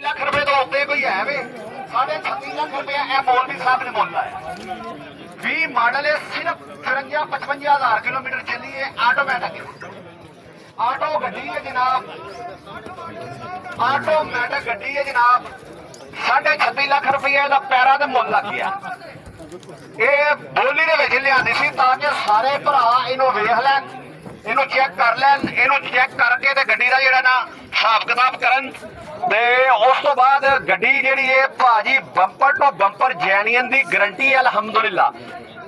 ਲੱਖ ਰੁਪਏ ਤੋਂ ਉੱਤੇ ਕੋਈ ਹੈ ਵੇ 36.5 ਲੱਖ ਰੁਪਏ ਇਹ ਮੌਲਵੀ ਸਾਹਿਬ ਨੇ ਮੁੱਲ ਲਾਇਆ 20 ਮਾਡਲ ਹੈ ਸਿਰਫ 55,000 ਕਿਲੋਮੀਟਰ ਚੱਲੀ ਹੈ ਆਟੋਮੈਟਿਕ ਆਟੋ ਗੱਡੀ ਹੈ ਜਨਾਬ ਆਟੋਮੈਟਿਕ ਗੱਡੀ ਹੈ ਜਨਾਬ 36.5 ਲੱਖ ਰੁਪਏ ਦਾ ਪੈਰਾ ਤੇ ਮੁੱਲ ਲੱਗ ਗਿਆ ਇਹ ਬੋਲੀ ਦੇ ਵਿੱਚ ਲਿਆਂਦੀ ਸੀ ਤਾਂ ਕਿ ਸਾਰੇ ਭਰਾ ਇਹਨੂੰ ਵੇਖ ਲੈਣ ਇਹਨੂੰ ਚੈੱਕ ਕਰ ਲੈਣ ਇਹਨੂੰ ਚੈੱਕ ਕਰਕੇ ਤੇ ਗੱਡੀ ਦਾ ਜਿਹੜਾ ਨਾ ਹਿਸਾਬ ਕਿਤਾਬ ਕਰਨ ਤੇ ਉਸ ਤੋਂ ਬਾਅਦ ਗੱਡੀ ਜਿਹੜੀ ਹੈ ਭਾਜੀ ਬੰਪਰ ਤੋਂ ਬੰਪਰ ਜੈਨੀਅਨ ਦੀ ਗਰੰਟੀ ਹੈ ਅਲਹਮਦੁਲਿਲਾ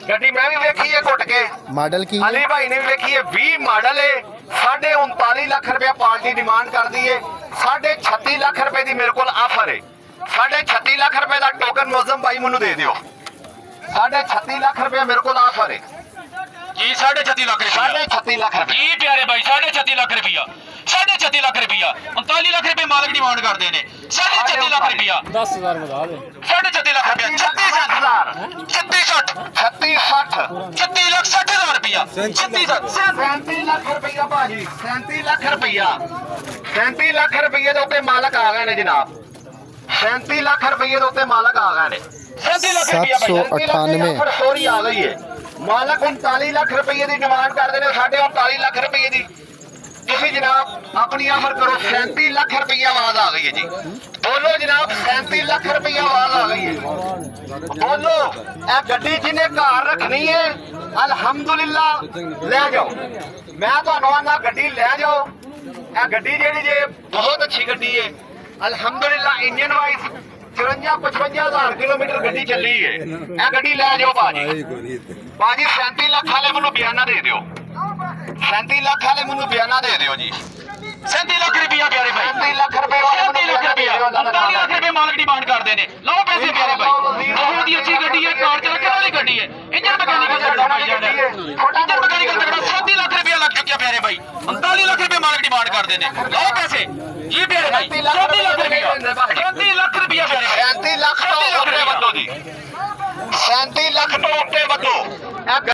ਗੱਡੀ ਮੈਂ ਵੀ ਵੇਖੀ ਹੈ ਘੁੱਟ ਕੇ ਮਾਡਲ ਕੀ ਅਲੀ ਭਾਈ ਨੇ ਵੀ ਵੇਖੀ ਹੈ 20 ਮਾਡਲ ਹੈ 39.5 ਲੱਖ ਰੁਪਏ ਪਾਰਟੀ ਡਿਮਾਂਡ ਕਰਦੀ ਹੈ 36.5 ਲੱਖ ਰੁਪਏ ਦੀ ਮੇਰੇ ਕੋਲ ਆਫਰ ਹੈ 36.5 ਲੱਖ ਰੁਪਏ ਦਾ ਟੋਕਨ ਮੁਅੱਜ਼ਮ ਭਾਈ ਮੈਨੂੰ ਦੇ ਦਿਓ 36.5 ਲੱਖ ਰੁਪਏ ਮੇਰੇ ਕੋਲ ਆਫਰ ਹੈ जी 36.5 लाख रुपया 36.5 ਲੱਖ ਰੁਪਏ जी प्यारे भाई 36.5 लाख रुपया 36.5 लाख रुपया 39 लाख रुपए मालिक डिमांड करते हैं 36.5 लाख रुपया 10,000 बता दे 36.5 लाख रुपया 36 लाख 60 हजार रुपया 37 ਲੱਖ ਰੁਪਈਆ ਭਾਜੀ 37 ਲੱਖ ਰੁਪਈਆ 37 ਲੱਖ ਰੁਪਈਏ ਦੇ ਉੱਤੇ ਮਾਲਕ ਆ ਗਏ ਨੇ ਜਨਾਬ 37 ਲੱਖ ਰੁਪਈਏ ਦੇ ਉੱਤੇ ਮਾਲਕ ਆ ਗਏ ਨੇ 37 लाख रुपया भाई 798 ਸੋਰੀ ਆ ਗਈ ਹੈ ਮਾਲਕ 39 ਲੱਖ ਰੁਪਈਏ ਦੀ ਡਿਮਾਂਡ ਕਰਦੇ ਨੇ 39 ਲੱਖ ਰੁਪਈਏ ਦੀ ਤੁਸੀਂ ਜਨਾਬ ਆਪਣੀ ਆਫਰ ਕਰੋ 37 ਲੱਖ ਰੁਪਈਆ ਆਵਾਜ਼ ਆ ਗਈ ਹੈ ਜੀ ਬੋਲੋ ਜਨਾਬ 37 ਲੱਖ ਰੁਪਈਆ ਆਵਾਜ਼ ਆ ਗਈ ਹੈ ਬੋਲੋ ਇਹ ਗੱਡੀ ਜਿਹਨੇ ਘਰ ਰੱਖਣੀ ਹੈ ਅਲਹਮਦੁਲਿਲਾ ਲੈ ਜਾਓ ਮੈਂ ਤੁਹਾਨੂੰ ਆਨਾ ਗੱਡੀ ਲੈ ਜਾਓ ਇਹ ਗੱਡੀ ਜਿਹੜੀ ਜੇ ਬਹੁਤ ਅੱਛੀ ਗੱਡੀ ਹੈ ਅਲਹਮਦੁਲਿਲਾ ਇੰਜਨ ਵਾਈਜ਼ 54-55,000 ਕਿਲੋਮੀਟਰ ਗੱਡੀ ਚੱਲੀ ਹੈ ਇਹ ਗੱਡੀ ਲੈ ਜਾਓ ਬਾਜੀ 37 ਲੱਖ ਵਾਲੇ ਮੈਨੂੰ ਬਿਆਨਾ ਦੇ ਦਿਓ 37 ਲੱਖ ਵਾਲੇ ਮੈਨੂੰ ਬਿਆਨਾ ਦੇ ਦਿਓ ਜੀ 37 लाख रुपया प्यारे भाई 37 ਲੱਖ ਰੁਪਏ ਵਾਲੇ 37 लाख रुपया 39 लाख रुपए मालिक डिमांड करते हैं लो पैसे प्यारे भाई बहुत ही अच्छी गड्डी है कार चला वाली गड्डी है इंजन मैकेनिकल तगड़ा भाई जान इंजन मैकेनिकल तगड़ा 37 लाख रुपया लग चुका प्यारे भाई 39 लाख रुपए मालिक डिमांड करते हैं लो पैसे जी प्यारे भाई 37 लाख रुपया 37 लाख रुपया प्यारे भाई 37 ਲੱਖ ਤੋਂ ਉੱਤੇ ਵੱਧੋ ਜੀ 37 ਲੱਖ ਤੋਂ ਉੱਤੇ ਵੱਧੋ